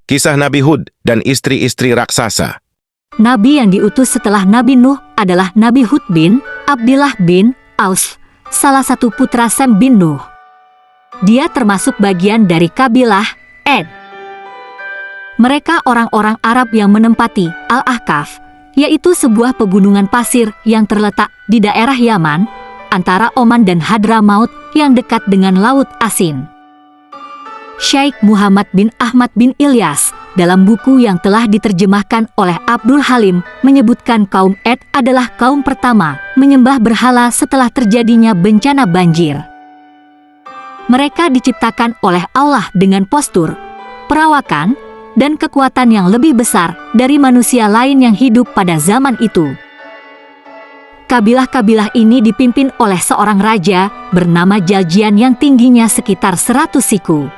Kisah Nabi Hud dan istri-istri raksasa. Nabi yang diutus setelah Nabi Nuh adalah Nabi Hud bin Abdillah bin Aus, salah satu putra Sem bin Nuh. Dia termasuk bagian dari kabilah Ed. Mereka orang-orang Arab yang menempati Al-Ahqaf, yaitu sebuah pegunungan pasir yang terletak di daerah Yaman, antara Oman dan Hadramaut yang dekat dengan Laut Asin. Syekh Muhammad bin Ahmad bin Ilyas dalam buku yang telah diterjemahkan oleh Abdul Halim menyebutkan kaum Ed adalah kaum pertama menyembah berhala setelah terjadinya bencana banjir. Mereka diciptakan oleh Allah dengan postur, perawakan, dan kekuatan yang lebih besar dari manusia lain yang hidup pada zaman itu. Kabilah-kabilah ini dipimpin oleh seorang raja bernama Jaljian yang tingginya sekitar 100 siku.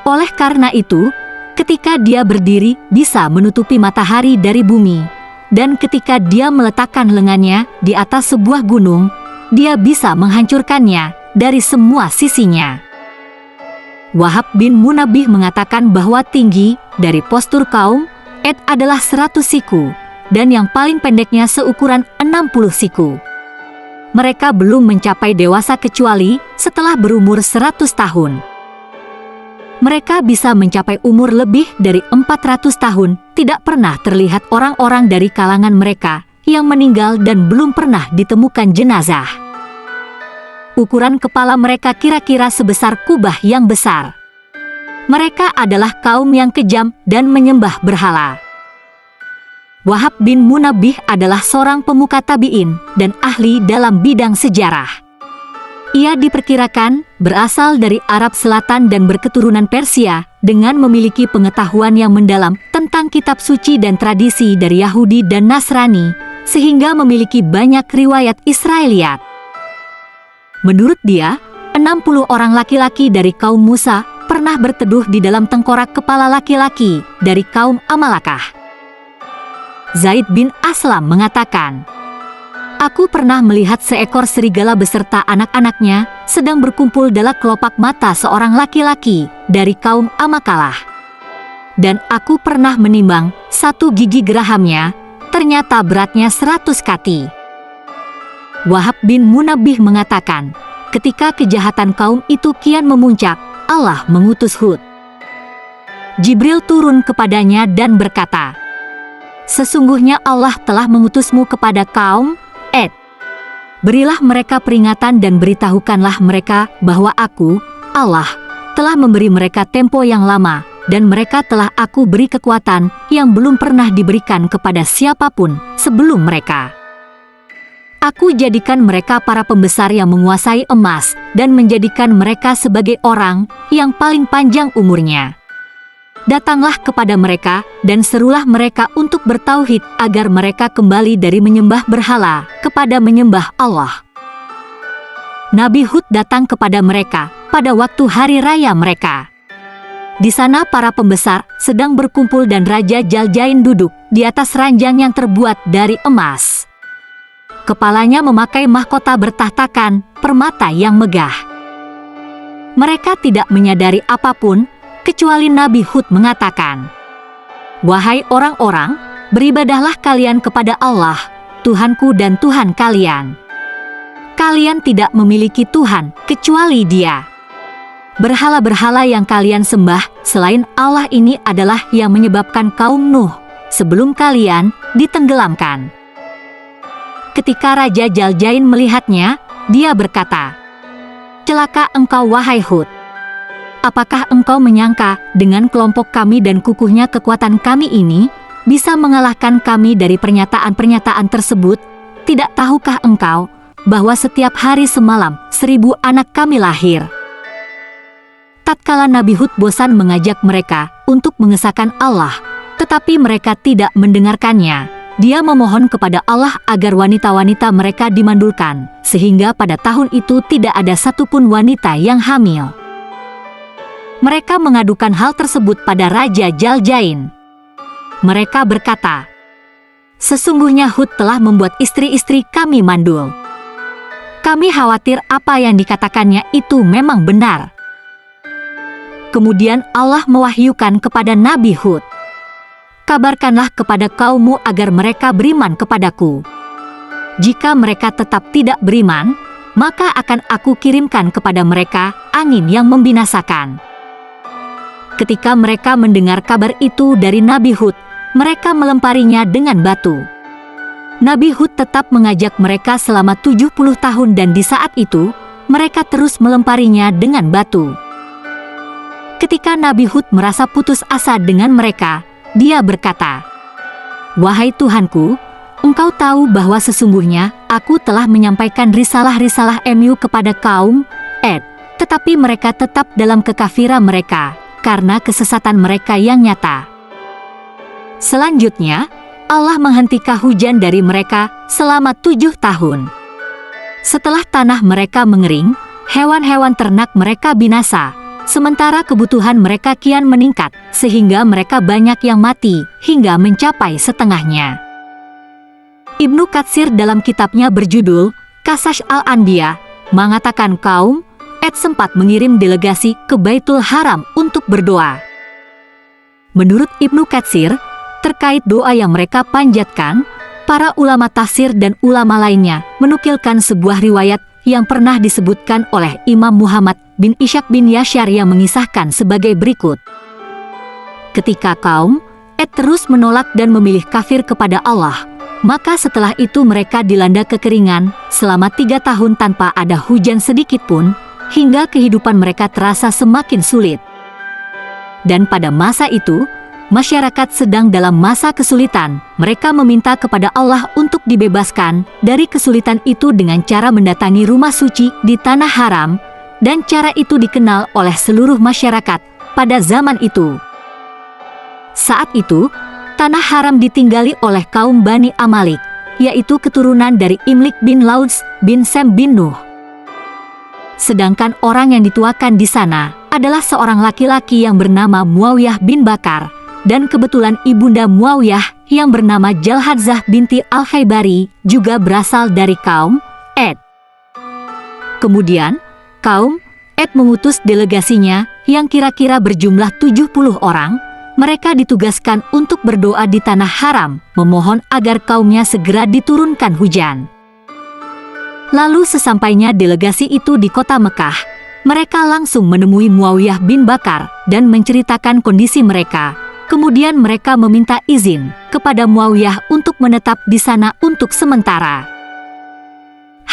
Oleh karena itu, ketika dia berdiri bisa menutupi matahari dari bumi, dan ketika dia meletakkan lengannya di atas sebuah gunung, dia bisa menghancurkannya dari semua sisinya. Wahab bin Munabbih mengatakan bahwa tinggi dari postur kaum Ed adalah 100 siku, dan yang paling pendeknya seukuran 60 siku. Mereka belum mencapai dewasa kecuali setelah berumur 100 tahun. Mereka bisa mencapai umur lebih dari 400 tahun, tidak pernah terlihat orang-orang dari kalangan mereka yang meninggal dan belum pernah ditemukan jenazah. Ukuran kepala mereka kira-kira sebesar kubah yang besar. Mereka adalah kaum yang kejam dan menyembah berhala. Wahab bin Munabbih adalah seorang pemuka tabi'in dan ahli dalam bidang sejarah. Ia diperkirakan berasal dari Arab Selatan dan berketurunan Persia dengan memiliki pengetahuan yang mendalam tentang kitab suci dan tradisi dari Yahudi dan Nasrani, sehingga memiliki banyak riwayat Israeliat. Menurut dia, 60 orang laki-laki dari kaum Musa pernah berteduh di dalam tengkorak kepala laki-laki dari kaum Amalakah. Zaid bin Aslam mengatakan, "Aku pernah melihat seekor serigala beserta anak-anaknya sedang berkumpul dalam kelopak mata seorang laki-laki dari kaum Amakalah. Dan aku pernah menimbang satu gigi gerahamnya, ternyata beratnya 100 kati." Wahab bin Munabbih mengatakan, ketika kejahatan kaum itu kian memuncak, Allah mengutus Hud. Jibril turun kepadanya dan berkata, "Sesungguhnya Allah telah mengutusmu kepada kaum Ed. Berilah mereka peringatan dan beritahukanlah mereka bahwa aku, Allah, telah memberi mereka tempo yang lama, dan mereka telah aku beri kekuatan yang belum pernah diberikan kepada siapapun sebelum mereka. Aku jadikan mereka para pembesar yang menguasai emas, dan menjadikan mereka sebagai orang yang paling panjang umurnya. Datanglah kepada mereka dan serulah mereka untuk bertauhid agar mereka kembali dari menyembah berhala kepada menyembah Allah." Nabi Hud datang kepada mereka pada waktu hari raya mereka. Di sana para pembesar sedang berkumpul dan Raja Jaljain duduk di atas ranjang yang terbuat dari emas. Kepalanya memakai mahkota bertahtakan permata yang megah. Mereka tidak menyadari apapun, kecuali Nabi Hud mengatakan, "Wahai orang-orang, beribadahlah kalian kepada Allah, Tuhanku dan Tuhan kalian. Kalian tidak memiliki Tuhan kecuali Dia. Berhala-berhala yang kalian sembah selain Allah ini adalah yang menyebabkan kaum Nuh sebelum kalian ditenggelamkan." Ketika Raja Jaljain melihatnya, dia berkata, "Celaka engkau wahai Hud. Apakah engkau menyangka dengan kelompok kami dan kukuhnya kekuatan kami ini bisa mengalahkan kami dari pernyataan-pernyataan tersebut? Tidak tahukah engkau bahwa setiap hari semalam 1000 anak kami lahir?" Tatkala Nabi Hud bosan mengajak mereka untuk mengesahkan Allah, tetapi mereka tidak mendengarkannya, dia memohon kepada Allah agar wanita-wanita mereka dimandulkan, sehingga pada tahun itu tidak ada satupun wanita yang hamil. Mereka mengadukan hal tersebut pada Raja Jaljain. Mereka berkata, "Sesungguhnya Hud telah membuat istri-istri kami mandul. Kami khawatir apa yang dikatakannya itu memang benar." Kemudian Allah mewahyukan kepada Nabi Hud, "Kabarkanlah kepada kaummu agar mereka beriman kepadaku. Jika mereka tetap tidak beriman, maka akan aku kirimkan kepada mereka angin yang membinasakan." Ketika mereka mendengar kabar itu dari Nabi Hud, mereka melemparinya dengan batu. Nabi Hud tetap mengajak mereka selama 70 tahun dan di saat itu, mereka terus melemparinya dengan batu. Ketika Nabi Hud merasa putus asa dengan mereka, dia berkata, "Wahai Tuhanku, Engkau tahu bahwa sesungguhnya aku telah menyampaikan risalah-risalah MU kepada kaum Ad, tetapi mereka tetap dalam kekafiran mereka, karena kesesatan mereka yang nyata." Selanjutnya, Allah menghentikan hujan dari mereka selama 7 tahun. Setelah tanah mereka mengering, hewan-hewan ternak mereka binasa, sementara kebutuhan mereka kian meningkat, sehingga mereka banyak yang mati hingga mencapai setengahnya. Ibnu Katsir dalam kitabnya berjudul Qasas al-Anbiya mengatakan kaum Ad sempat mengirim delegasi ke Baitul Haram untuk berdoa. Menurut Ibnu Katsir, terkait doa yang mereka panjatkan, para ulama tafsir dan ulama lainnya menukilkan sebuah riwayat yang pernah disebutkan oleh Imam Muhammad bin Ishaq bin Yashar yang mengisahkan sebagai berikut. Ketika kaum Ad terus menolak dan memilih kafir kepada Allah, maka setelah itu mereka dilanda kekeringan selama 3 tahun tanpa ada hujan sedikit pun, hingga kehidupan mereka terasa semakin sulit. Dan pada masa itu, masyarakat sedang dalam masa kesulitan. Mereka meminta kepada Allah untuk dibebaskan dari kesulitan itu dengan cara mendatangi rumah suci di tanah haram, dan cara itu dikenal oleh seluruh masyarakat pada zaman itu. Saat itu, tanah haram ditinggali oleh kaum Bani Amalik, yaitu keturunan dari Imlik bin Lauds bin Sem bin Nuh. Sedangkan orang yang dituakan di sana adalah seorang laki-laki yang bernama Muawiyah bin Bakar, dan kebetulan ibunda Muawiyah yang bernama Jalhadzah binti Al-Khaybari juga berasal dari kaum Ad. Kemudian, kaum Ad mengutus delegasinya yang kira-kira berjumlah 70 orang. Mereka ditugaskan untuk berdoa di tanah haram, memohon agar kaumnya segera diturunkan hujan. Lalu sesampainya delegasi itu di kota Mekah, mereka langsung menemui Muawiyah bin Bakar dan menceritakan kondisi mereka. Kemudian mereka meminta izin kepada Muawiyah untuk menetap di sana untuk sementara.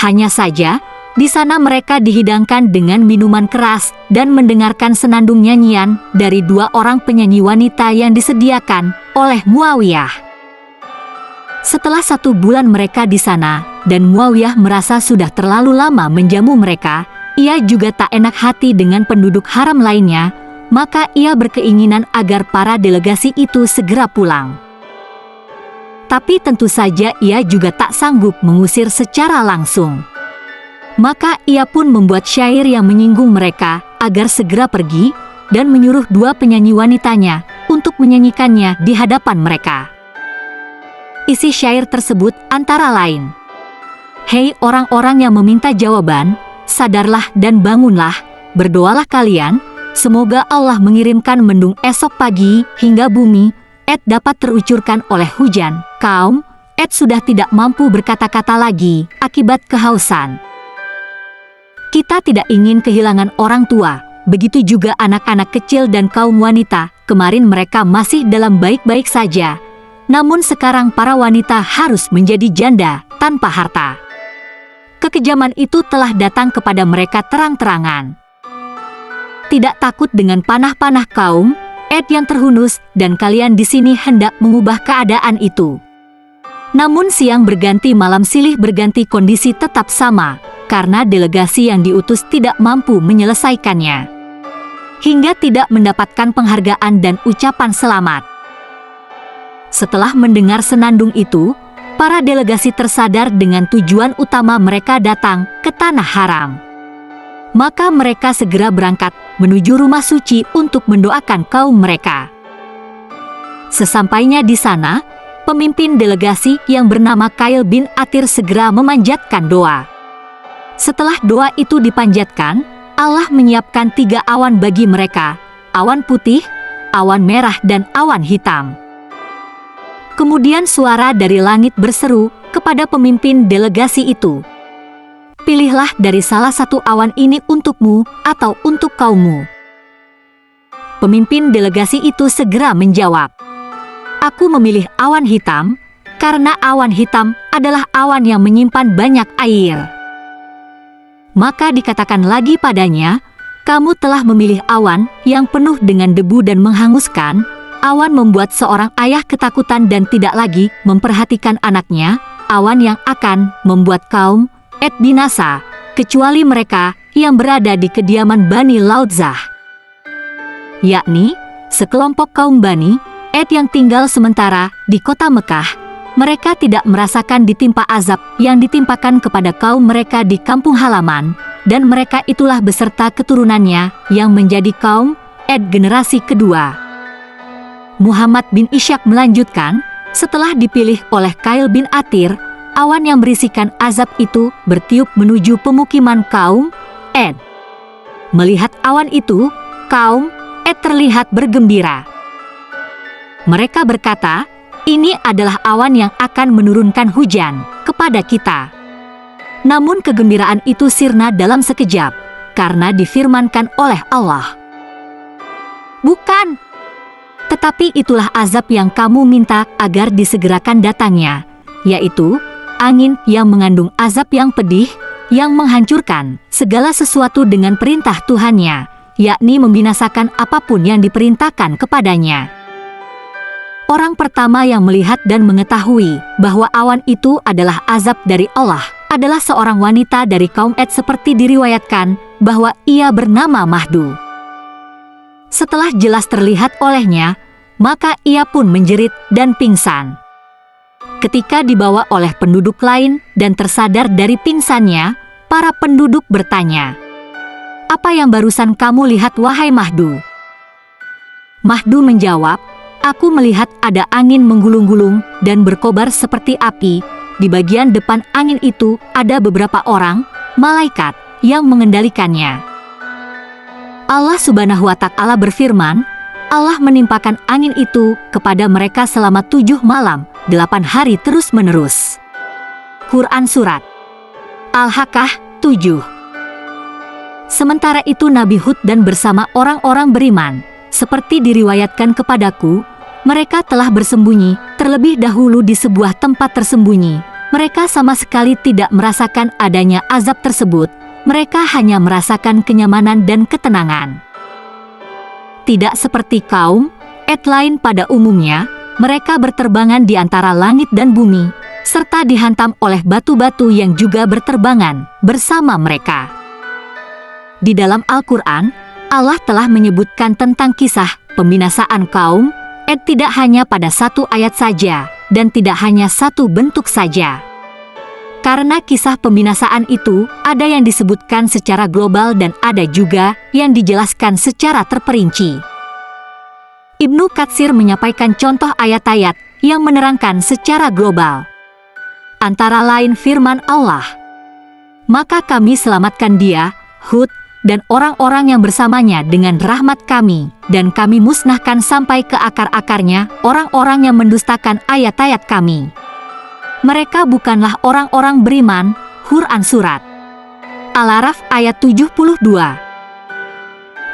Hanya saja, di sana mereka dihidangkan dengan minuman keras dan mendengarkan senandung nyanyian dari 2 orang penyanyi wanita yang disediakan oleh Muawiyah. Setelah 1 bulan mereka di sana, dan Muawiyah merasa sudah terlalu lama menjamu mereka, ia juga tak enak hati dengan penduduk haram lainnya, maka ia berkeinginan agar para delegasi itu segera pulang. Tapi tentu saja ia juga tak sanggup mengusir secara langsung. Maka ia pun membuat syair yang menyinggung mereka agar segera pergi dan menyuruh 2 penyanyi wanitanya untuk menyanyikannya di hadapan mereka. Isi syair tersebut antara lain, "Hei orang-orang yang meminta jawaban, sadarlah dan bangunlah, berdoalah kalian, semoga Allah mengirimkan mendung esok pagi hingga bumi Ad dapat terucurkan oleh hujan. Kaum Ad sudah tidak mampu berkata-kata lagi akibat kehausan. Kita tidak ingin kehilangan orang tua, begitu juga anak-anak kecil dan kaum wanita. Kemarin mereka masih dalam baik-baik saja, namun sekarang para wanita harus menjadi janda tanpa harta. Kekejaman itu telah datang kepada mereka terang-terangan. Tidak takut dengan panah-panah kaum Ad yang terhunus, dan kalian di sini hendak mengubah keadaan itu." Namun siang berganti malam silih berganti, kondisi tetap sama, karena delegasi yang diutus tidak mampu menyelesaikannya, hingga tidak mendapatkan penghargaan dan ucapan selamat. Setelah mendengar senandung itu, para delegasi tersadar dengan tujuan utama mereka datang ke tanah haram. Maka mereka segera berangkat menuju rumah suci untuk mendoakan kaum mereka. Sesampainya di sana, pemimpin delegasi yang bernama Kail bin Atir segera memanjatkan doa. Setelah doa itu dipanjatkan, Allah menyiapkan 3 awan bagi mereka, awan putih, awan merah dan awan hitam. Kemudian suara dari langit berseru kepada pemimpin delegasi itu, "Pilihlah dari salah satu awan ini untukmu atau untuk kaummu." Pemimpin delegasi itu segera menjawab, "Aku memilih awan hitam, karena awan hitam adalah awan yang menyimpan banyak air." Maka dikatakan lagi padanya, "Kamu telah memilih awan yang penuh dengan debu dan menghanguskan." Awan membuat seorang ayah ketakutan dan tidak lagi memperhatikan anaknya. Awan yang akan membuat kaum Ed binasa, kecuali mereka yang berada di kediaman Bani Laudzah, yakni sekelompok kaum Bani Ed yang tinggal sementara di kota Mekah. Mereka tidak merasakan ditimpa azab yang ditimpakan kepada kaum mereka di kampung halaman, dan mereka itulah beserta keturunannya yang menjadi kaum Ed generasi kedua. Muhammad bin Ishaq melanjutkan, setelah dipilih oleh Kail bin Atir, awan yang berisikan azab itu bertiup menuju pemukiman kaum Ed. Melihat awan itu, kaum Ed terlihat bergembira. Mereka berkata, "Ini adalah awan yang akan menurunkan hujan kepada kita." Namun kegembiraan itu sirna dalam sekejap, karena difirmankan oleh Allah, "Bukan, tetapi itulah azab yang kamu minta agar disegerakan datangnya, yaitu angin yang mengandung azab yang pedih, yang menghancurkan segala sesuatu dengan perintah Tuhannya, yakni membinasakan apapun yang diperintahkan kepadanya." Orang pertama yang melihat dan mengetahui bahwa awan itu adalah azab dari Allah adalah seorang wanita dari kaum Ed, seperti diriwayatkan bahwa ia bernama Mahdu. Setelah jelas terlihat olehnya, maka ia pun menjerit dan pingsan. Ketika dibawa oleh penduduk lain dan tersadar dari pingsannya, para penduduk bertanya, "Apa yang barusan kamu lihat, wahai Mahdu?" Mahdu menjawab, "Aku melihat ada angin menggulung-gulung dan berkobar seperti api. Di bagian depan angin itu ada beberapa orang, malaikat, yang mengendalikannya." Allah Subhanahu wa Ta'ala berfirman, Allah menimpakan angin itu kepada mereka selama 7 malam, 8 hari terus-menerus. Quran Surat Al-Haqqah 7. Sementara itu Nabi Hud dan bersama orang-orang beriman, seperti diriwayatkan kepadaku, mereka telah bersembunyi terlebih dahulu di sebuah tempat tersembunyi. Mereka sama sekali tidak merasakan adanya azab tersebut. Mereka hanya merasakan kenyamanan dan ketenangan. Tidak seperti kaum Ed lain pada umumnya, mereka berterbangan di antara langit dan bumi, serta dihantam oleh batu-batu yang juga berterbangan bersama mereka. Di dalam Al-Quran, Allah telah menyebutkan tentang kisah pembinasaan kaum Ed tidak hanya pada satu ayat saja, dan tidak hanya satu bentuk saja. Karena kisah pembinasaan itu ada yang disebutkan secara global dan ada juga yang dijelaskan secara terperinci. Ibnu Katsir menyampaikan contoh ayat-ayat yang menerangkan secara global. Antara lain firman Allah, "Maka kami selamatkan dia, Hud, dan orang-orang yang bersamanya dengan rahmat kami, dan kami musnahkan sampai ke akar-akarnya orang-orang yang mendustakan ayat-ayat kami. Mereka bukanlah orang-orang beriman." Quran Surat Al-Araf ayat 72.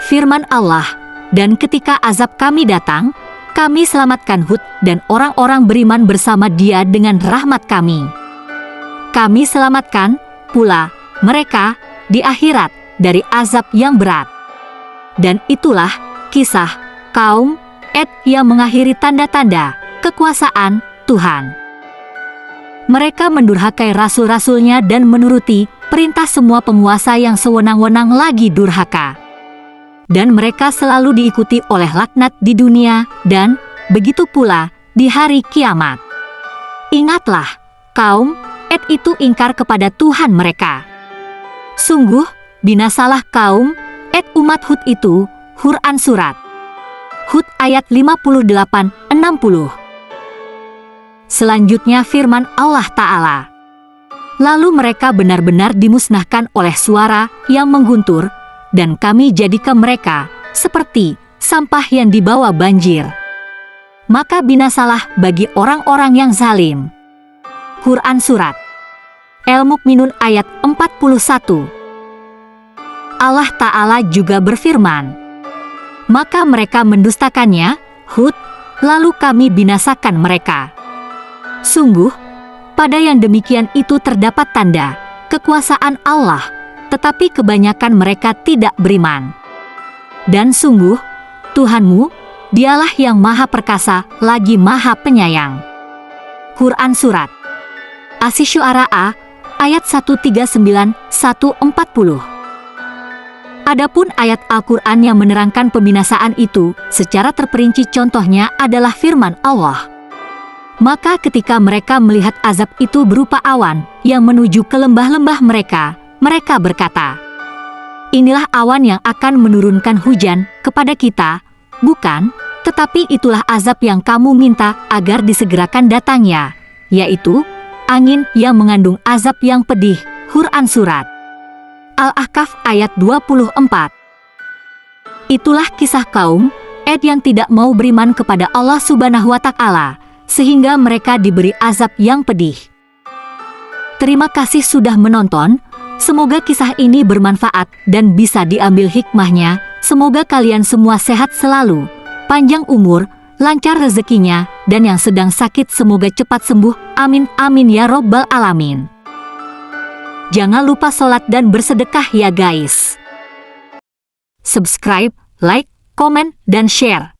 Firman Allah, "Dan ketika azab kami datang, kami selamatkan Hud dan orang-orang beriman bersama dia dengan rahmat kami. Kami selamatkan pula mereka di akhirat dari azab yang berat." Dan itulah kisah kaum Ed yang mengakhiri tanda-tanda kekuasaan Tuhan. Mereka mendurhakai rasul-rasulnya dan menuruti perintah semua penguasa yang sewenang-wenang lagi durhaka. Dan mereka selalu diikuti oleh laknat di dunia dan begitu pula di hari kiamat. Ingatlah, kaum Ed itu ingkar kepada Tuhan mereka. Sungguh, binasalah kaum Ed umat Hud itu. Quran Surat Hud ayat 58-60. Selanjutnya firman Allah Ta'ala, "Lalu mereka benar-benar dimusnahkan oleh suara yang mengguntur, dan kami jadikan mereka seperti sampah yang dibawa banjir. Maka binasalah bagi orang-orang yang zalim. Quran Surat Al-Mukminun ayat 41. Allah Ta'ala juga berfirman, maka mereka mendustakannya, Hud, lalu kami binasakan mereka. Sungguh, pada yang demikian itu terdapat tanda kekuasaan Allah, tetapi kebanyakan mereka tidak beriman. Dan sungguh, Tuhanmu, Dialah yang Maha Perkasa lagi Maha Penyayang. Quran Surat Asy-Syu'ara ayat 139-140. Adapun ayat Al-Quran yang menerangkan pembinasaan itu secara terperinci, contohnya adalah firman Allah. Maka ketika mereka melihat azab itu berupa awan yang menuju ke lembah-lembah mereka, mereka berkata, inilah awan yang akan menurunkan hujan kepada kita, bukan, tetapi itulah azab yang kamu minta agar disegerakan datangnya, yaitu angin yang mengandung azab yang pedih. Quran Surat Al-Ahqaf ayat 24. Itulah kisah kaum Ad yang tidak mau beriman kepada Allah Subhanahu wa Ta'ala, sehingga mereka diberi azab yang pedih. Terima kasih sudah menonton. Semoga kisah ini bermanfaat dan bisa diambil hikmahnya. Semoga kalian semua sehat selalu, panjang umur, lancar rezekinya, dan yang sedang sakit semoga cepat sembuh. Amin amin ya robbal alamin. Jangan lupa sholat dan bersedekah ya guys. Subscribe, like, komen, dan share.